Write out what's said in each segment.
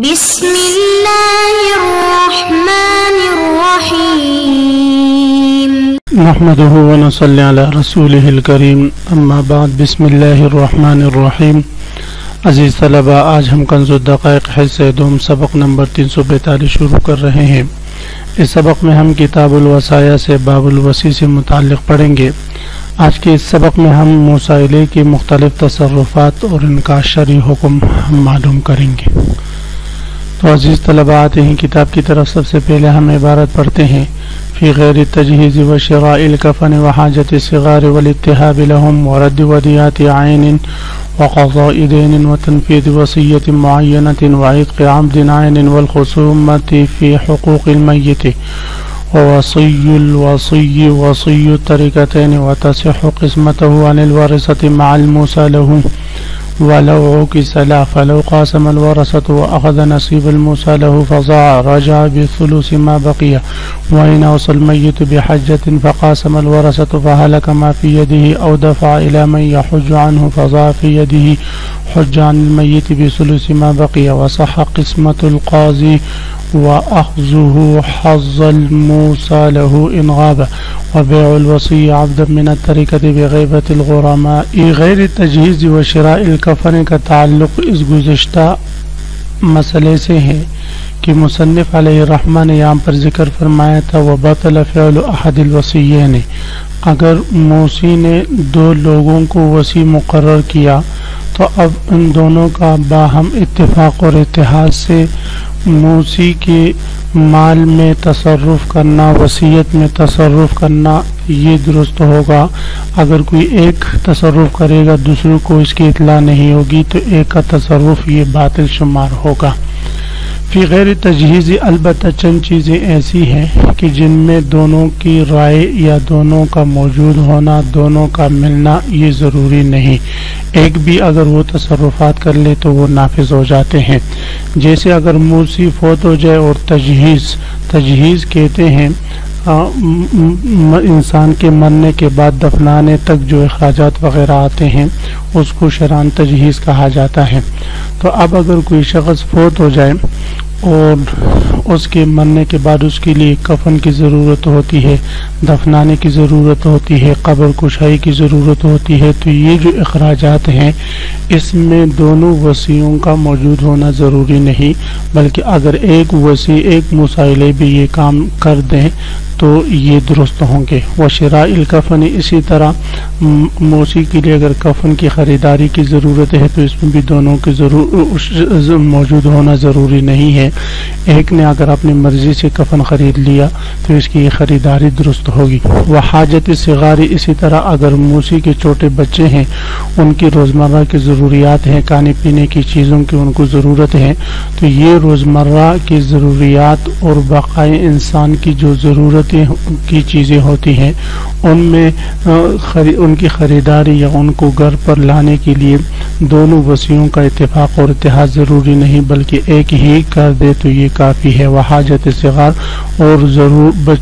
بسم اللہ الرحمن الرحیم نحمده ونصلي على رسوله الكريم اما بعد بسم اللہ الرحمن الرحیم. عزیز طلباء، آج ہم کنز الدقائق حصہ دوم سبق نمبر 342 شروع کر رہے ہیں. اس سبق میں ہم کتاب الوصایا سے باب الوصی سے متعلق پڑھیں گے. آج کے اس سبق میں ہم مسائلے کی مختلف تصرفات اور ان کا شرعی حکم ہم معلوم کریں گے. تو عزیز طلباء، آتے ہیں کتاب کی طرف. سب سے پہلے ہم عبارت پڑھتے ہیں: فی غیر التجہیز وشراء الکفن وحاجت الصغار والاتحاب لهم ورد ودیات عین وقضاء دین وتنفیذ وصیت معینة وعتق عبد عین والخصومة فی حقوق المیت ووصی الوصی وصی الترکتین وتصح قسمته عن الورثة مع الموسى له ولو عكس له فلو قاسم الورثة وأخذ نصيب الموسى له فضاع رجع بالثلث ما بقي. وإن أوصى الميت بحجة فقاسم الورثة فهلك ما في يده أو دفع إلى من يحج عنه فضاع في يده حج عن الميت بثلث ما بقي. وصح قسمة القاضي وأخذه حظ الموسى له إن غاب. وبيع الوصي عبدا من التركة بغيبة الغرماء. غیر تجہیز و شراء الکفن کا تعلق اس گزشتہ مسئلے سے ہے کہ مصنف علیہ الرحمہ نے یہاں پر ذکر فرمایا تھا وبطل فعل احد الوصیین. اگر موصی نے دو لوگوں کو وصی مقرر کیا تو اب ان دونوں کا باہم اتفاق اور اتحاد سے موصی کے مال میں تصرف کرنا، وصیت میں تصرف کرنا یہ درست ہوگا. اگر کوئی ایک تصرف کرے گا دوسروں کو اس کی اطلاع نہیں ہوگی تو ایک کا تصرف یہ باطل شمار ہوگا. فی غیر تجہیز، البتہ چند چیزیں ایسی ہیں کہ جن میں دونوں کی رائے یا دونوں کا موجود ہونا، دونوں کا ملنا یہ ضروری نہیں. ایک بھی اگر وہ تصرفات کر لے تو وہ نافذ ہو جاتے ہیں. جیسے اگر موصی فوت ہو جائے اور تجہیز کہتے ہیں انسان کے مرنے کے بعد دفنانے تک جو اخراجات وغیرہ آتے ہیں اس کو شرعاً تجہیز کہا جاتا ہے. تو اب اگر کوئی شخص فوت ہو جائے اور اس کے مرنے کے بعد اس کے لیے کفن کی ضرورت ہوتی ہے، دفنانے کی ضرورت ہوتی ہے، قبر کشائی کی ضرورت ہوتی ہے، تو یہ جو اخراجات ہیں اس میں دونوں وصیوں کا موجود ہونا ضروری نہیں، بلکہ اگر ایک وصی ایک مسائلے بھی یہ کام کر دیں تو یہ درست ہوں گے. وشراء الکفن، اسی طرح موصی کے لیے اگر کفن کی خریداری کی ضرورت ہے تو اس میں بھی دونوں کے موجود ہونا ضروری نہیں ہے. ایک نے اگر اپنی مرضی سے کفن خرید لیا تو اس کی یہ خریداری درست ہوگی. وحاجت الصغار، اسی طرح اگر موصی کے چھوٹے بچے ہیں ان کی روزمرہ کی ضروریات ہیں، کھانے پینے کی چیزوں کی ان کو ضرورت ہے، تو یہ روزمرہ کی ضروریات اور بقائے انسان کی جو ضرورت کی چیزیں ہوتی ہیں ان میں ان کی خریداری یا ان کو گھر پر لانے کے لیے دونوں وصیوں کا اتفاق اور اتحاد ضروری نہیں، بلکہ ایک ہی کر دے تو یہ کافی ہے. وحاجت الصغار، اور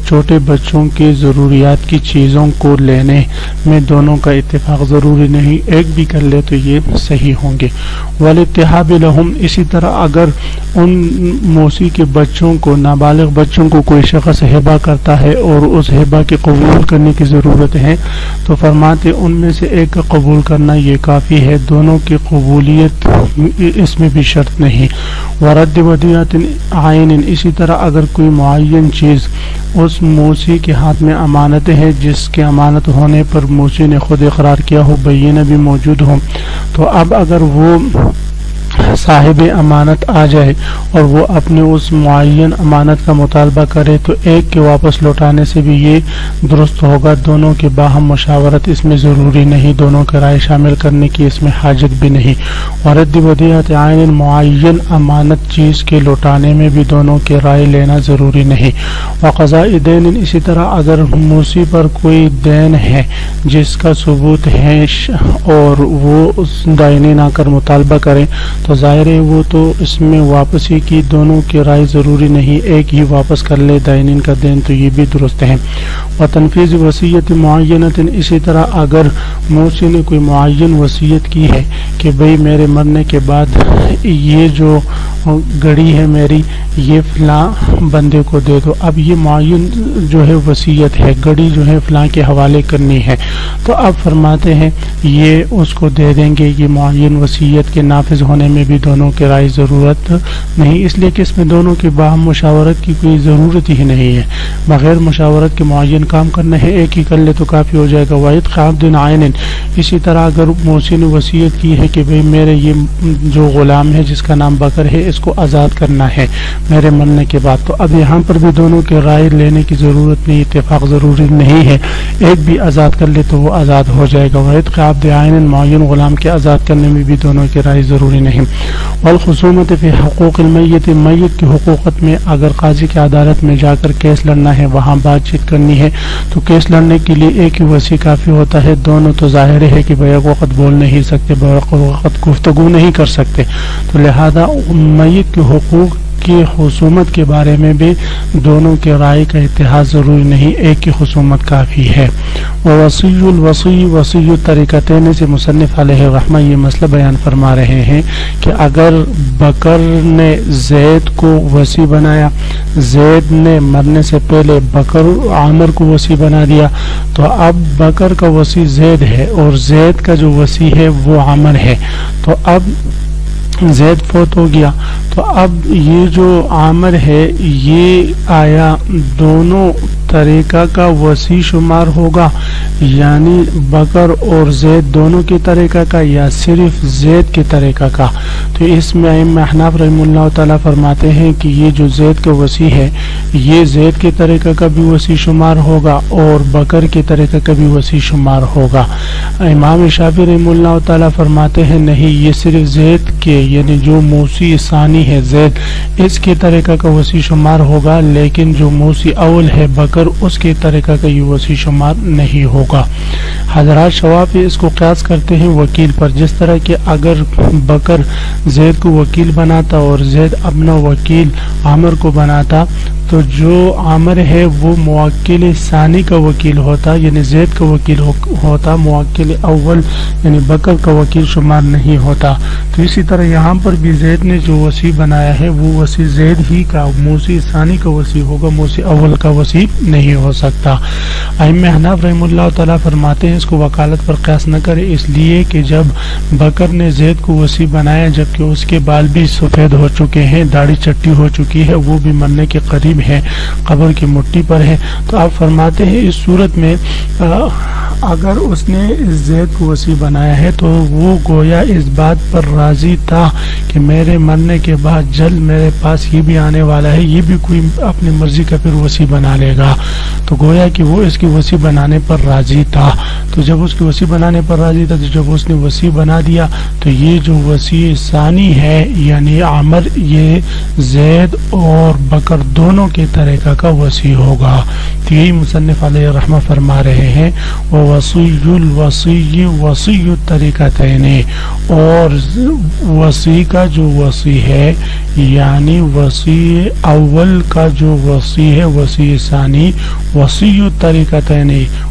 چھوٹے بچوں کی ضروریات کی چیزوں کو لینے میں دونوں کا اتفاق ضروری نہیں، ایک بھی کر لے تو یہ صحیح ہوں گے. والاتحاب لهم، اسی طرح اگر ان موصی کے بچوں کو، نابالغ بچوں کو کوئی شخص ہبہ کرتا ہے اور اس ہبہ کے قبول کرنے کی ضرورت ہے تو فرماتے ان میں سے ایک کا قبول کرنا یہ کافی ہے، دونوں کی قبولیت اس میں بھی شرط نہیں. ورد ودیات عین، اسی طرح اگر کوئی معین چیز اس موصی کے ہاتھ میں امانت ہے جس کے امانت ہونے پر موصی نے خود اقرار کیا ہو، بینہ بھی موجود ہو، تو اب اگر وہ صاحب امانت آ جائے اور وہ اپنے اس معین امانت کا مطالبہ کرے تو ایک کے واپس لوٹانے سے بھی یہ درست ہوگا. دونوں کے باہم مشاورت اس میں ضروری نہیں، دونوں کے رائے شامل کرنے کی اس میں حاجت بھی نہیں. ورد ودیات عین، معین امانت چیز کے لوٹانے میں بھی دونوں کے رائے لینا ضروری نہیں. وقضاء دین، اسی طرح اگر موصی پر کوئی دین ہے جس کا ثبوت ہے اور وہ اس دائنی نہ کر مطالبہ کریں تو تو ظاہر ہے وہ تو اس میں واپسی کی دونوں کی رائے ضروری نہیں، ایک ہی واپس کر لے دائنین کا دین، تو یہ بھی درست ہے۔ وتنفیذ وصیت معینۃ، اسی طرح اگر موصی نے کوئی معین وصیت کی ہے کہ بھئی میرے مرنے کے بعد یہ جو گڑی ہے میری یہ فلاں بندے کو دے دو، اب یہ معین جو ہے وصیت ہے، گڑی جو ہے فلاں کے حوالے کرنی ہے، تو اب فرماتے ہیں یہ اس کو دے دیں گے۔ یہ معین وصیت کے نافذ ہونے میں بھی دونوں کی رائے ضرورت نہیں، اس لیے کہ اس میں دونوں کی باہم مشاورت کی کوئی ضرورت ہی نہیں ہے، بغیر مشاورت کے معین کام کرنا ہے، ایک ہی کر لے تو کافی ہو جائے گا۔ وعید عبد عین، اسی طرح اگر موصی نے وصیت کی ہے کہ بھئی میرے یہ جو غلام ہے جس کا نام بکر ہے اس کو آزاد کرنا ہے میرے مرنے کے بعد، تو اب یہاں پر بھی دونوں کی رائے لینے کی ضرورت نہیں، اتفاق ضروری نہیں ہے، ایک بھی آزاد کر لے تو وہ آزاد ہو جائے گا۔ وعید عبد عین، معین غلام کے آزاد کرنے میں بھی دونوں کی رائے ضروری نہیں۔ والخصومت فی حقوق المیت، میت کی حقوقت میں اگر قاضی کی عدالت میں جا کر کیس لڑنا ہے، وہاں بات چیت کرنی ہے، تو کیس لڑنے کے لیے ایک ہی وصی کافی ہوتا ہے، دونوں تو ظاہر ہے کہ بیک وقت بول نہیں سکتے، بیک وقت گفتگو نہیں کر سکتے، تو لہذا میت کے حقوق کی خصومت کے بارے میں بھی دونوں کے رائے کا اتحاد ضروری نہیں، ایک کی خصومت کافی ہے۔ ووصی الوصی وصی الطریقتین سے مصنف علیہ الرحمہ یہ مسئلہ بیان فرما رہے ہیں کہ اگر بکر نے زید کو وصی بنایا، زید نے مرنے سے پہلے بکر عامر کو وصی بنا دیا، تو اب بکر کا وصی زید ہے اور زید کا جو وصی ہے وہ عامر ہے، تو اب زید فوت ہو گیا، تو اب یہ جو عامر ہے یہ آیا دونوں طریقہ کا وصی شمار ہوگا، یعنی بکر اور زید دونوں کی طریقہ کا یا صرف زید کے طریقہ کا؟ تو اس میں ائمہ احناف رحمہ اللہ تعالیٰ فرماتے ہیں کہ یہ جو زید کا وصی ہے یہ زید کے طریقہ کا بھی وصی شمار ہوگا اور بکر کے طریقہ کا بھی وصی شمار ہوگا۔ امام شافعی رحمہ اللہ تعالیٰ فرماتے ہیں نہیں، یہ صرف زید کے یعنی جو موصی ثانی ہے زید اس کے طریقہ کا وصی شمار ہوگا، لیکن جو موصی اول ہے بکر اس کے طریقہ کا یہ وصی شمار نہیں ہوگا۔ حضرات شوافی اس کو قیاس کرتے ہیں وکیل پر، جس طرح کہ اگر بکر زید کو وکیل بناتا اور زید اپنا وکیل عامر کو بناتا تو جو عامر ہے وہ موکل ثانی کا وکیل ہوتا، یعنی زید کا وکیل ہوتا، موکل اول یعنی بکر کا وکیل شمار نہیں ہوتا۔ تو اسی طرح یہاں پر بھی زید نے جو وصی بنایا ہے وہ وصی زید ہی کا موصی ثانی کا وصی ہوگا، موصی اول کا وصی نہیں ہو سکتا۔ ائمہ احناف رحمہ اللہ تعالیٰ فرماتے ہیں اس کو وکالت پر قیاس نہ کرے، اس لیے کہ جب بکر نے زید کو وصی بنایا جبکہ اس کے بال بھی سفید ہو چکے ہیں، داڑھی چٹی ہو چکی ہے، وہ بھی مرنے کے قریب ہے، قبر کی مٹی پر ہے، تو آپ فرماتے ہیں اس صورت میں اگر اس نے زید کو وصی بنایا ہے تو وہ گویا اس بات پر راضی تھا کہ میرے مرنے کے بعد جلد میرے پاس یہ بھی آنے والا ہے، یہ بھی کوئی اپنی مرضی کا پھر وصی بنا لے گا، تو گویا کہ وہ اس کی وصی بنانے پر راضی تھا۔ تو جب اس کی وصی بنانے پر راضی تھا تو جب اس نے وصی بنا دیا تو یہ جو وصی ثانی ہے یعنی عامر یہ زید اور بکر دونوں کے طریقہ کا وصی ہوگا۔ تو یہی مصنف علیہ الرحمہ فرما رہے ہیں وصی الوصی وصی الطریقتین، اور وصی کا جو وصی ہے یعنی وصی اول کا جو وصی ہے وصی ثانی وصی الطریقتین،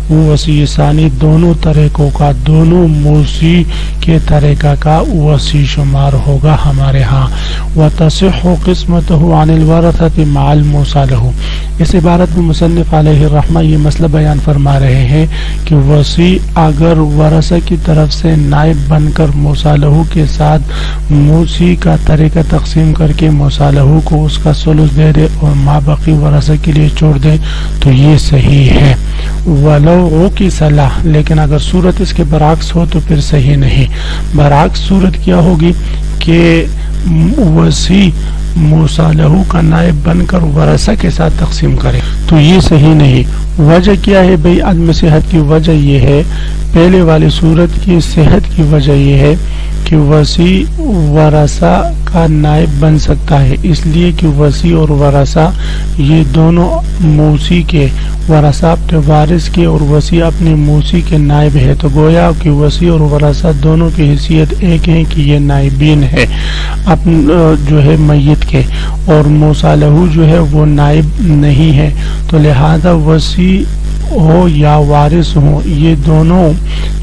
وہ وصی ثانی دونوں طریقوں کا دونوں موصی کے طریقہ کا وصی شمار ہوگا ہمارے ہاں۔ وتصح قسمته عن الورثة مع الموصى له، اس عبارت میں مصنف علیہ الرحمہ یہ مسئلہ بیان فرما رہے ہیں کہ وصی اگر ورثہ کی طرف سے نائب بن کر موصى له کے ساتھ موصی کا طریقہ تقسیم کر کے موصى له کو اس کا ثلث دے دے اور ما بقی ورثہ کے لیے چھوڑ دے تو یہ صحیح ہے۔ ولو کی صلاح، لیکن اگر صورت اس کے برعکس ہو تو پھر صحیح نہیں۔ برعکس صورت کیا ہوگی کہ وصی موصى له کا نائب بن کر ورثہ کے ساتھ تقسیم کرے تو یہ صحیح نہیں. وجہ کیا ہے بھئی عدم صحت کی وجہ یہ ہے، پہلے والی صورت کی صحت کی وجہ یہ ہے کہ وصی ورثہ کا نائب بن سکتا ہے، اس لیے کہ وصی اور ورثہ یہ دونوں موصی کے، ورثہ اپنے وارث کے اور وصی اپنے موصی کے نائب ہے. تو گویا کہ وصی اور ورثہ دونوں کی حیثیت ایک ہے کہ یہ نائبین ہے جو ہے میت کے، اور موصی لہ جو ہے وہ نائب نہیں ہے. تو لہذا وصی ہو یا وارث ہو یہ دونوں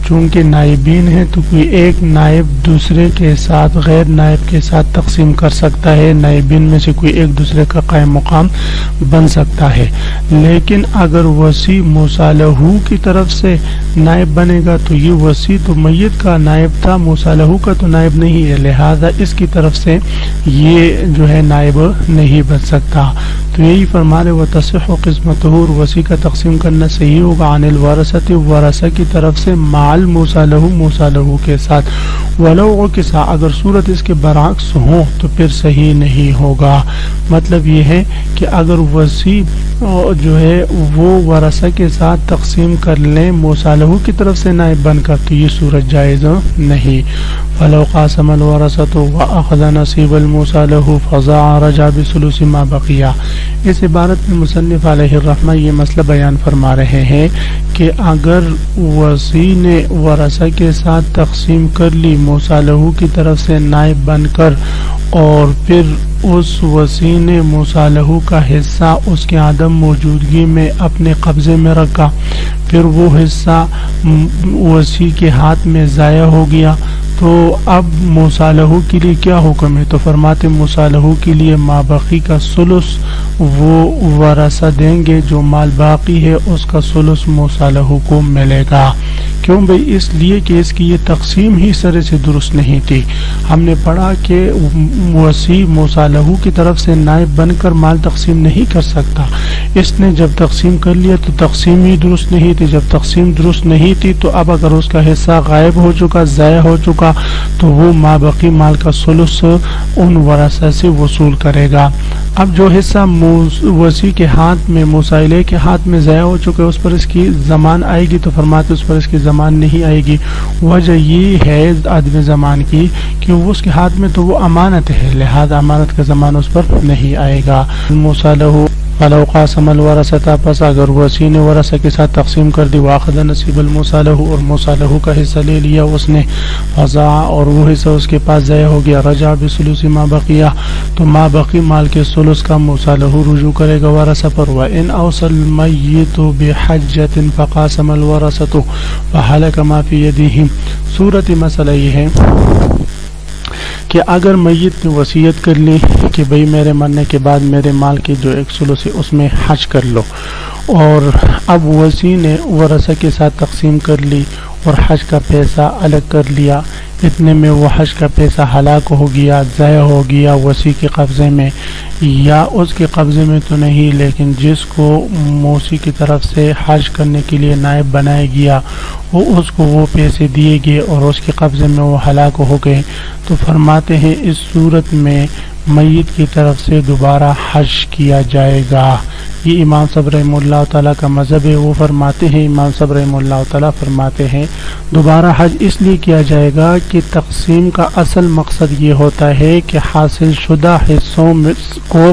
چونکہ نائبین ہیں تو کوئی ایک نائب دوسرے کے ساتھ غیر نائب کے ساتھ تقسیم کر سکتا ہے، نائبین میں سے کوئی ایک دوسرے کا قائم مقام بن سکتا ہے. لیکن اگر وصی موصی لہ کی طرف سے نائب بنے گا تو یہ وصی تو میت کا نائب تھا، موصی لہ کا تو نائب نہیں ہے، لہذا اس کی طرف سے یہ جو ہے نائب نہیں بن سکتا. تو یہی فرما رہے وتصح قسمتہ، وصی کا تقسیم کرنا صحیح ہوگا عن الورثۃ، ورثہ کی طرف سے مال موصی لہ کے ساتھ. ولو کے ساتھ اگر صورت اس کے برعکس ہو تو پھر صحیح نہیں ہوگا. مطلب یہ ہے کہ اگر وصی جو ہے وہ ورثہ کے ساتھ تقسیم کر لیں موصی لہ کی طرف سے نائب بن کر تو یہ صورت جائز نہیں. ولو قاسم الورثۃ واخذ نصیب الموصی لہ فضاع رجع بثلث ما بقی. اس عبارت میں مصنف علیہ الرحمہ یہ مسئلہ بیان فرما رہے ہیں کہ اگر وصی نے ورثہ کے ساتھ تقسیم کر لی موصی لہ کی طرف سے نائب بن کر، اور پھر اس وصی نے موصی لہ کا حصہ اس کے عدم موجودگی میں اپنے قبضے میں رکھا، پھر وہ حصہ وصی کے ہاتھ میں ضائع ہو گیا، تو اب موصی لہ کے لیے کیا حکم ہے؟ تو فرماتے موصی لہ کے لیے ما بقی کا ثلث وہ ورثہ دیں گے، جو مال باقی ہے اس کا ثلث موصی لہ کو ملے گا. کیوں بھئی؟ اس لیے کہ اس کی یہ تقسیم ہی سرے سے درست نہیں تھی. ہم نے پڑھا کہ وصی موصی لہ کی طرف سے نائب بن کر مال تقسیم نہیں کر سکتا. اس نے جب تقسیم کر لیا تو تقسیم ہی درست نہیں تھی. جب تقسیم درست نہیں تھی تو اب اگر اس کا حصہ غائب ہو چکا، ضائع ہو چکا، تو وہ ما بقی مال کا ثلث ان ورثہ سے وصول کرے گا. اب جو حصہ وصی کے ہاتھ میں موصی لہ کے ہاتھ میں ضائع ہو چکا ہے اس پر اس کی ضمان آئے گی، تو فرماتے اس پر اس کی ضمان نہیں آئے گی. وجہ یہ ہے عدم ضمان کی کہ وہ اس کے ہاتھ میں تو وہ امانت ہے، لہذا امانت کا ضمان اس پر نہیں آئے گا. موصی لہ ولو قاسم الورثۃ، پس اگر وصی نے ورثہ کے ساتھ تقسیم کر دی، واخذ نصیب الموصی لہ، اور موصی لہ کا حصہ لے لیا اس نے، فضاع اور وہ حصہ اس کے پاس ضائع ہو گیا، رجع بثلث ما بقی، تو ما بقی مال کے ثلث کا موصی لہ رجوع کرے گا ورثہ پر. وان اوصى المیت بحجۃ فقاسم الورثۃ فهلك ما في يده. صورت مسئلہ یہ ہے کہ اگر میت نے وصیت کر لی کہ بھئی میرے مرنے کے بعد میرے مال کی جو ایک ثلث ہے اس میں حج کر لو، اور اب وصی نے ورثہ کے ساتھ تقسیم کر لی اور حج کا پیسہ الگ کر لیا، اتنے میں وہ حج کا پیسہ ہلاک ہو گیا، ضائع ہو گیا وصی کے قبضے میں، یا اس کے قبضے میں تو نہیں لیکن جس کو موصی کی طرف سے حج کرنے کے لیے نائب بنایا گیا اس کو وہ پیسے دیے گئے اور اس کے قبضے میں وہ ہلاک ہو گئے. تو فرماتے ہیں اس صورت میں میت کی طرف سے دوبارہ حج کیا جائے گا. یہ امام صاحب رحمہ اللہ تعالیٰ کا مذہب ہے. وہ فرماتے ہیں، امام صاحب رحمہ اللہ تعالیٰ فرماتے ہیں دوبارہ حج اس لیے کیا جائے گا کہ تقسیم کا اصل مقصد یہ ہوتا ہے کہ حاصل شدہ حصوں کو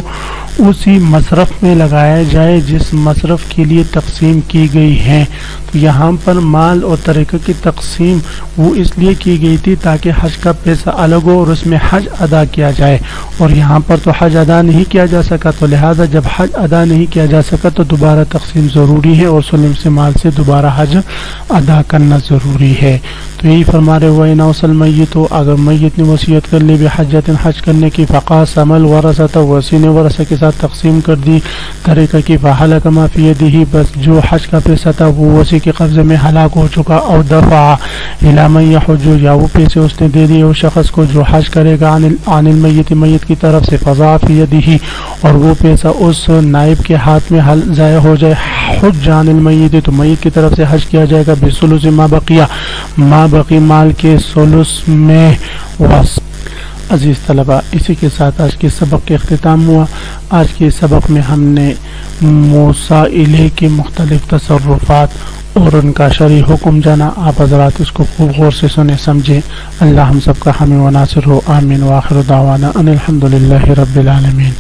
اسی مصرف میں لگایا جائے جس مصرف کے لیے تقسیم کی گئی ہے. تو یہاں پر مال اور طریقہ کی تقسیم وہ اس لیے کی گئی تھی تاکہ حج کا پیسہ الگ ہو اور اس میں حج ادا کیا جائے، اور یہاں پر تو حج ادا نہیں کیا جا سکا، تو لہذا جب حج ادا نہیں کیا جا سکا تو دوبارہ تقسیم ضروری ہے اور سلم سے مال سے دوبارہ حج ادا کرنا ضروری ہے. تو یہی فرما رہے وَإِنْ أَوْصَى الْمَيِّتُ، اگر میت نے وصیت کر لی بحجۃ حج کرنے کی، فقاسم الورثۃ، وصی نے ورثہ کے ساتھ تقسیم کر دی طریقہ کی، فَهَلَكَ مَا فِي يَدِهِ، بس جو حج کا پیسہ تھا وہ وصی کے قبضے میں ہلاک ہو چکا، او دفع إِلَى مَن يَحُجُّ، یا وہ پیسے اس نے دے دیے اس شخص کو جو حج کرے گا عن المیت، میت کی طرف سے، فضاع فی یدہ، اور وہ پیسہ اس نائب کے ہاتھ میں ضائع ہو جائے، حج عن المیت، تو میت کی طرف سے حج کیا جائے گا بثلث ما بقیہ، ما بقی مال کے ثلث میں. عزیز طلبہ، اسی کے ساتھ آج کے سبق کے اختتام ہوا. آج کے سبق میں ہم نے مسائلے کی مختلف تصرفات اور ان کا شرعی حکم جانا. آپ حضرات اس کو خوب غور سے سنیں سمجھیں. اللہ ہم سب کا حامی و ناصر ہو. آمین. وآخر دعوانا ان الحمد للہ رب العالمین.